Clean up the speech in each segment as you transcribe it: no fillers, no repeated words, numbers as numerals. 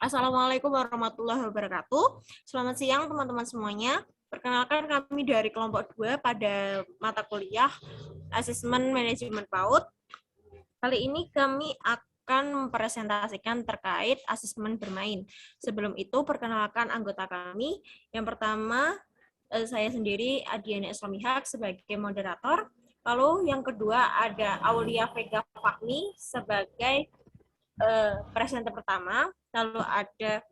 Assalamualaikum warahmatullahi wabarakatuh. Selamat siang teman-teman semuanya. Perkenalkan kami dari kelompok 2 pada mata kuliah Asesmen Manajemen PAUD. Kali ini kami akan mempresentasikan terkait asesmen bermain. Sebelum itu, perkenalkan anggota kami. Yang pertama, saya sendiri, Adiana Islamihak, sebagai moderator. Lalu yang kedua ada Aulia Vega Fahmi sebagai presenter pertama. Lalu ada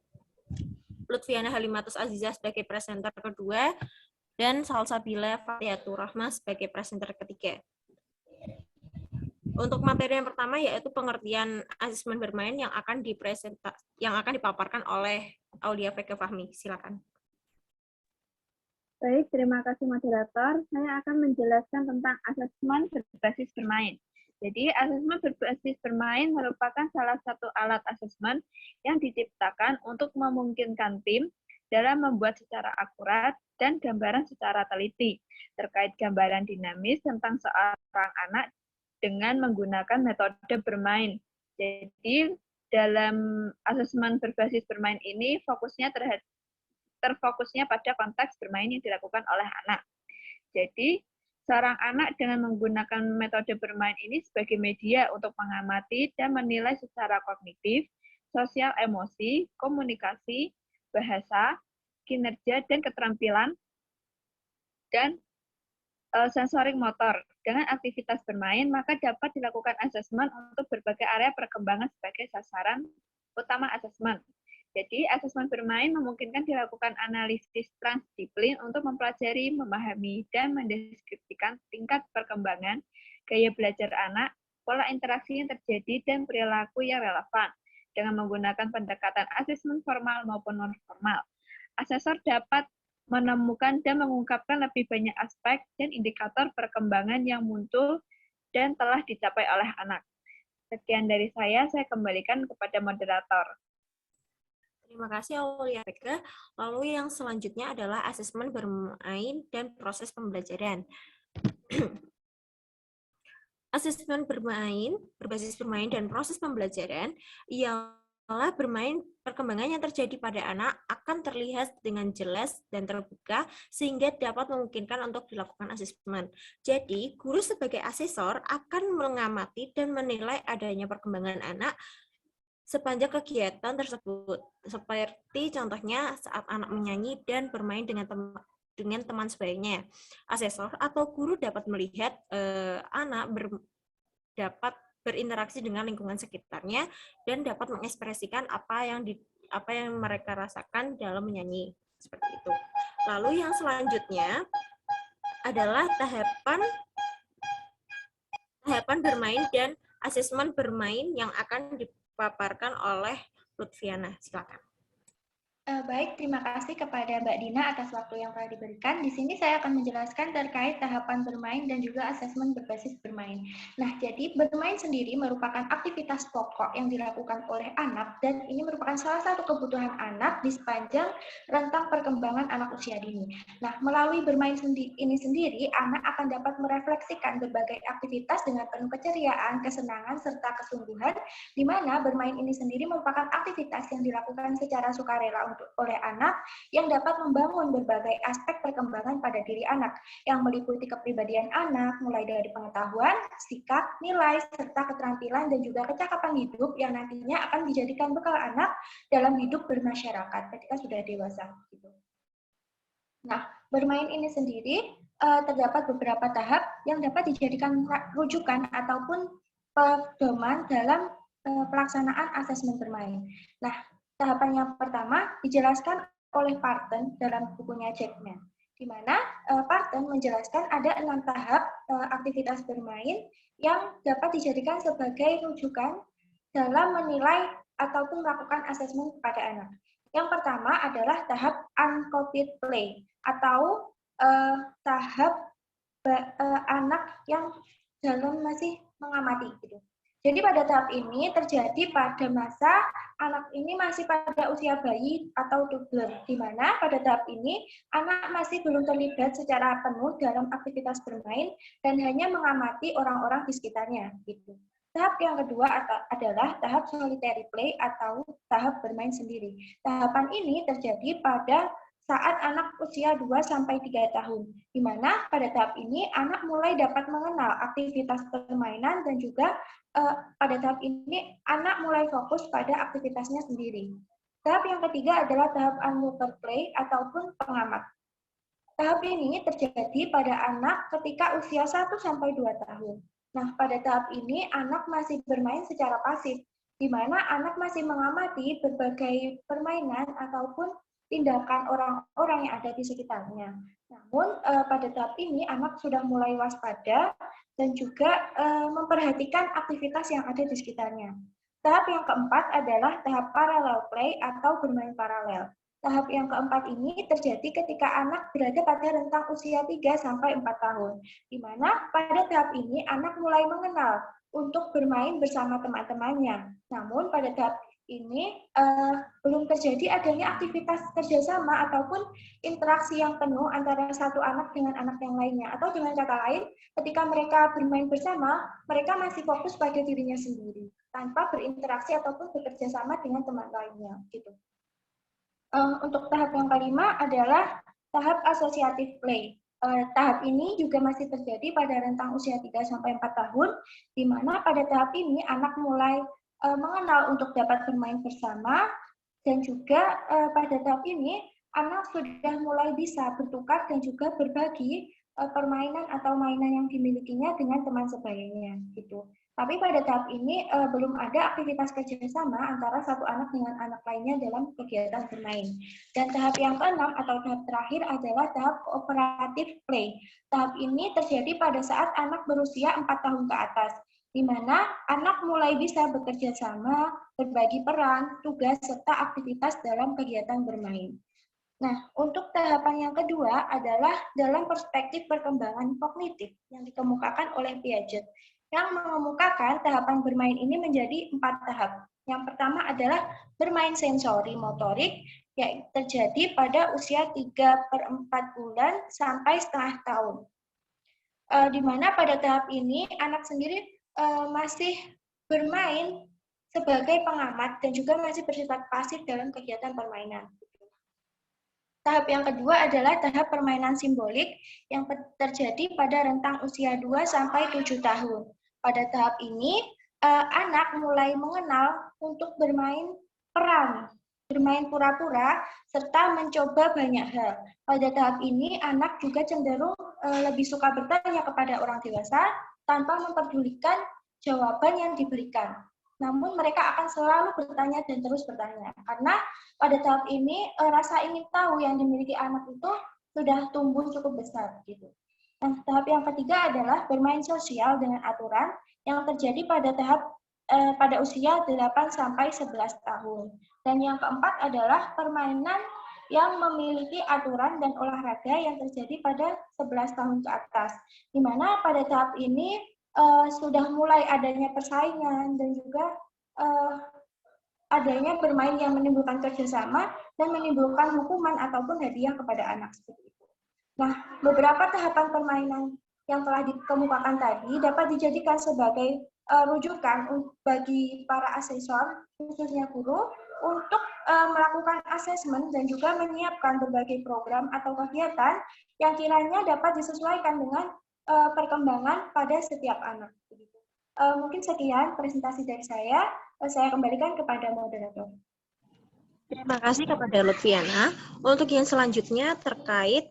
Lutfiana Halimatus Azizah sebagai presenter kedua, dan Salsabila Fatihatur Rahmah sebagai presenter ketiga. Untuk materi yang pertama yaitu pengertian asesmen bermain yang akan dipaparkan oleh Aulia Vega Fahmi. Silakan. Baik, terima kasih moderator. Saya akan menjelaskan tentang asesmen berbasis bermain. Jadi, asesmen berbasis bermain merupakan salah satu alat asesmen yang diciptakan untuk memungkinkan tim dalam membuat secara akurat dan gambaran secara teliti terkait gambaran dinamis tentang seorang anak dengan menggunakan metode bermain. Jadi, dalam asesmen berbasis bermain ini terfokusnya pada konteks bermain yang dilakukan oleh anak. Jadi, seorang anak dengan menggunakan metode bermain ini sebagai media untuk mengamati dan menilai secara kognitif, sosial emosi, komunikasi, bahasa, kinerja, dan keterampilan, dan sensorik motor. Dengan aktivitas bermain, maka dapat dilakukan asesmen untuk berbagai area perkembangan sebagai sasaran utama asesmen. Jadi, asesmen bermain memungkinkan dilakukan analisis transdisiplin untuk mempelajari, memahami, dan mendeskripsikan tingkat perkembangan, gaya belajar anak, pola interaksi yang terjadi, dan perilaku yang relevan dengan menggunakan pendekatan asesmen formal maupun non-formal. Asesor dapat menemukan dan mengungkapkan lebih banyak aspek dan indikator perkembangan yang muncul dan telah dicapai oleh anak. Sekian dari saya kembalikan kepada moderator. Terima kasih Aulia Vega. Lalu yang selanjutnya adalah asesmen bermain dan proses pembelajaran. Asesmen bermain, berbasis bermain dan proses pembelajaran ialah perkembangan yang terjadi pada anak akan terlihat dengan jelas dan terbuka sehingga dapat memungkinkan untuk dilakukan asesmen. Jadi, guru sebagai asesor akan mengamati dan menilai adanya perkembangan anak sepanjang kegiatan tersebut, seperti contohnya saat anak menyanyi dan bermain dengan teman sebayanya. Asesor atau guru dapat melihat anak dapat berinteraksi dengan lingkungan sekitarnya dan dapat mengekspresikan apa yang mereka rasakan dalam menyanyi, seperti itu. Lalu yang selanjutnya adalah tahapan bermain dan asesmen bermain yang akan dipaparkan oleh Lutfiana. Silakan. Baik, terima kasih kepada Mbak Dina atas waktu yang telah diberikan. Di sini saya akan menjelaskan terkait tahapan bermain dan juga asesmen berbasis bermain. Nah, jadi bermain sendiri merupakan aktivitas pokok yang dilakukan oleh anak dan ini merupakan salah satu kebutuhan anak di sepanjang rentang perkembangan anak usia dini. Nah, melalui bermain ini sendiri, anak akan dapat merefleksikan berbagai aktivitas dengan penuh keceriaan, kesenangan, serta kesungguhan, di mana bermain ini sendiri merupakan aktivitas yang dilakukan secara sukarela oleh anak yang dapat membangun berbagai aspek perkembangan pada diri anak yang meliputi kepribadian anak mulai dari pengetahuan, sikap, nilai, serta keterampilan dan juga kecakapan hidup yang nantinya akan dijadikan bekal anak dalam hidup bermasyarakat ketika sudah dewasa. Nah, bermain ini sendiri terdapat beberapa tahap yang dapat dijadikan rujukan ataupun pedoman dalam pelaksanaan asesmen bermain. Nah, tahapan yang pertama dijelaskan oleh Parton dalam bukunya Jackman, di mana Parton menjelaskan ada 6 tahap aktivitas bermain yang dapat dijadikan sebagai rujukan dalam menilai ataupun melakukan asesmen kepada anak. Yang pertama adalah tahap uncopied play atau tahap anak yang dalam masih mengamati gitu. Jadi pada tahap ini terjadi pada masa anak ini masih pada usia bayi atau toddler, di mana pada tahap ini anak masih belum terlibat secara penuh dalam aktivitas bermain dan hanya mengamati orang-orang di sekitarnya gitu. Tahap yang kedua adalah tahap solitary play atau tahap bermain sendiri. Tahapan ini terjadi pada saat anak usia 2-3 tahun, di mana pada tahap ini anak mulai dapat mengenal aktivitas permainan dan juga pada tahap ini anak mulai fokus pada aktivitasnya sendiri. Tahap yang ketiga adalah tahap onlooker play ataupun pengamat. Tahap ini terjadi pada anak ketika usia 1-2 tahun. Nah, pada tahap ini anak masih bermain secara pasif, di mana anak masih mengamati berbagai permainan ataupun tindakan orang-orang yang ada di sekitarnya. Namun, pada tahap ini anak sudah mulai waspada dan juga memperhatikan aktivitas yang ada di sekitarnya. Tahap yang keempat adalah tahap parallel play atau bermain paralel. Tahap yang keempat ini terjadi ketika anak berada pada rentang usia 3-4 tahun, di mana pada tahap ini anak mulai mengenal untuk bermain bersama teman-temannya. Namun pada tahap ini belum terjadi adanya aktivitas kerjasama ataupun interaksi yang penuh antara satu anak dengan anak yang lainnya. Atau dengan kata lain, ketika mereka bermain bersama, mereka masih fokus pada dirinya sendiri, tanpa berinteraksi ataupun bekerja sama dengan teman lainnya. Gitu. Untuk tahap yang kelima adalah tahap associative play. Tahap ini juga masih terjadi pada rentang usia 3-4 tahun, di mana pada tahap ini anak mulai mengenal untuk dapat bermain bersama, dan juga pada tahap ini anak sudah mulai bisa bertukar dan juga berbagi permainan atau mainan yang dimilikinya dengan teman sebayanya. Gitu. Tapi pada tahap ini belum ada aktivitas kerjasama antara satu anak dengan anak lainnya dalam kegiatan bermain. Dan tahap yang keenam atau tahap terakhir adalah tahap cooperative play. Tahap ini terjadi pada saat anak berusia 4 tahun ke atas, di mana anak mulai bisa bekerja sama, berbagi peran, tugas, serta aktivitas dalam kegiatan bermain. Nah, untuk tahapan yang kedua adalah dalam perspektif perkembangan kognitif yang dikemukakan oleh Piaget, yang mengemukakan tahapan bermain ini menjadi 4 tahap. Yang pertama adalah bermain sensori motorik, yang terjadi pada usia 3/4 bulan sampai setengah tahun. Di mana pada tahap ini anak sendiri masih bermain sebagai pengamat dan juga masih bersifat pasif dalam kegiatan permainan. Tahap yang kedua adalah tahap permainan simbolik yang terjadi pada rentang usia 2-7 tahun. Pada tahap ini, anak mulai mengenal untuk bermain peran, bermain pura-pura, serta mencoba banyak hal. Pada tahap ini, anak juga cenderung lebih suka bertanya kepada orang dewasa tanpa memperdulikan jawaban yang diberikan. Namun mereka akan selalu bertanya dan terus bertanya. Karena pada tahap ini rasa ingin tahu yang dimiliki anak itu sudah tumbuh cukup besar. Gitu. Nah, tahap yang ketiga adalah bermain sosial dengan aturan yang terjadi pada tahap pada usia 8-11 tahun. Dan yang keempat adalah permainan yang memiliki aturan dan olahraga yang terjadi pada 11 tahun ke atas. Di mana pada tahap ini sudah mulai adanya persaingan dan juga adanya bermain yang menimbulkan kerjasama dan menimbulkan hukuman ataupun hadiah kepada anak seperti itu. Nah, beberapa tahapan permainan yang telah dikemukakan tadi dapat dijadikan sebagai rujukan bagi para asesor, khususnya guru, untuk melakukan asesmen dan juga menyiapkan berbagai program atau kegiatan yang kiranya dapat disesuaikan dengan perkembangan pada setiap anak. Mungkin sekian presentasi dari saya kembalikan kepada moderator. Terima kasih kepada Lutfiana. Untuk yang selanjutnya terkait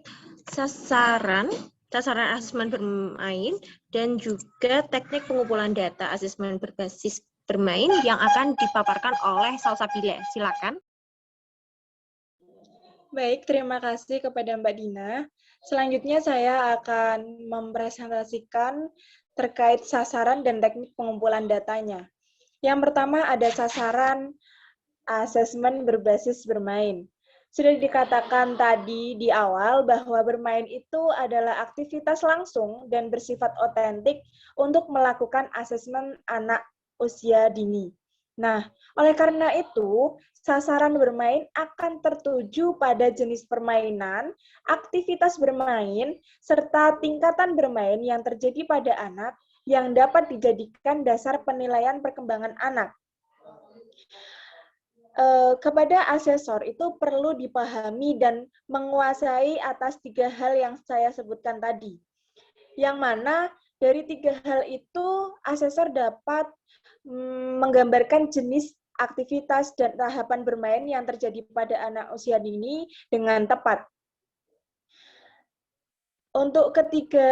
sasaran asesmen bermain dan juga teknik pengumpulan data asesmen berbasis bermain yang akan dipaparkan oleh Salsabila. Silakan. Baik, terima kasih kepada Mbak Dina. Selanjutnya saya akan mempresentasikan terkait sasaran dan teknik pengumpulan datanya. Yang pertama ada sasaran asesmen berbasis bermain. Sudah dikatakan tadi di awal bahwa bermain itu adalah aktivitas langsung dan bersifat otentik untuk melakukan asesmen anak usia dini. Nah, oleh karena itu, sasaran bermain akan tertuju pada jenis permainan, aktivitas bermain, serta tingkatan bermain yang terjadi pada anak yang dapat dijadikan dasar penilaian perkembangan anak. Kepada asesor itu perlu dipahami dan menguasai atas 3 hal yang saya sebutkan tadi. Yang mana dari 3 hal itu asesor dapat menggambarkan jenis aktivitas dan tahapan bermain yang terjadi pada anak usia dini dengan tepat. Untuk ketiga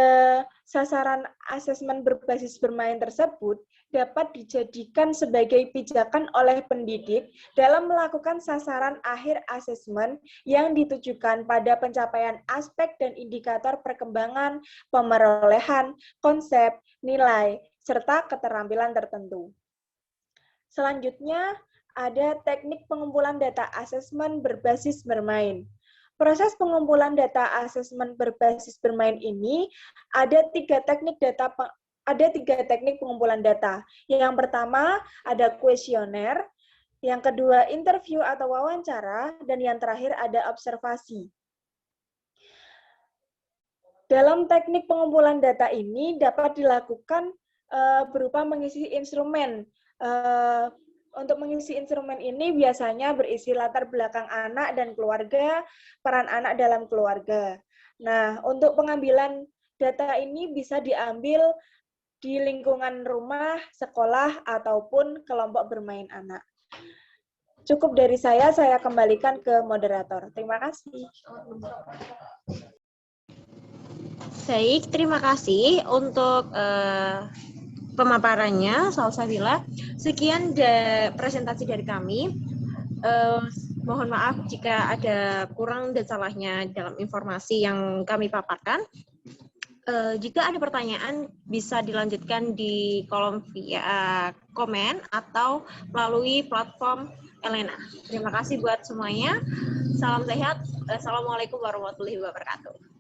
sasaran asesmen berbasis bermain tersebut dapat dijadikan sebagai pijakan oleh pendidik dalam melakukan sasaran akhir asesmen yang ditujukan pada pencapaian aspek dan indikator perkembangan, pemerolehan, konsep, nilai, serta keterampilan tertentu. Selanjutnya, ada teknik pengumpulan data asesmen berbasis bermain. Proses pengumpulan data asesmen berbasis bermain ini ada 3 teknik pengumpulan data. Yang pertama ada kuesioner, yang kedua interview atau wawancara, dan yang terakhir ada observasi. Dalam teknik pengumpulan data ini dapat dilakukan berupa mengisi instrumen. Untuk mengisi instrumen ini biasanya berisi latar belakang anak dan keluarga, peran anak dalam keluarga. Nah, untuk pengambilan data ini bisa diambil di lingkungan rumah, sekolah, ataupun kelompok bermain anak. Cukup dari saya kembalikan ke moderator. Terima kasih. Baik, terima kasih untuk pemaparannya, Salsabila. Sekian presentasi dari kami. Mohon maaf jika ada kurang dan salahnya dalam informasi yang kami paparkan. Jika ada pertanyaan, bisa dilanjutkan di kolom via komen atau melalui platform Elena. Terima kasih buat semuanya. Salam sehat. Assalamualaikum warahmatullahi wabarakatuh.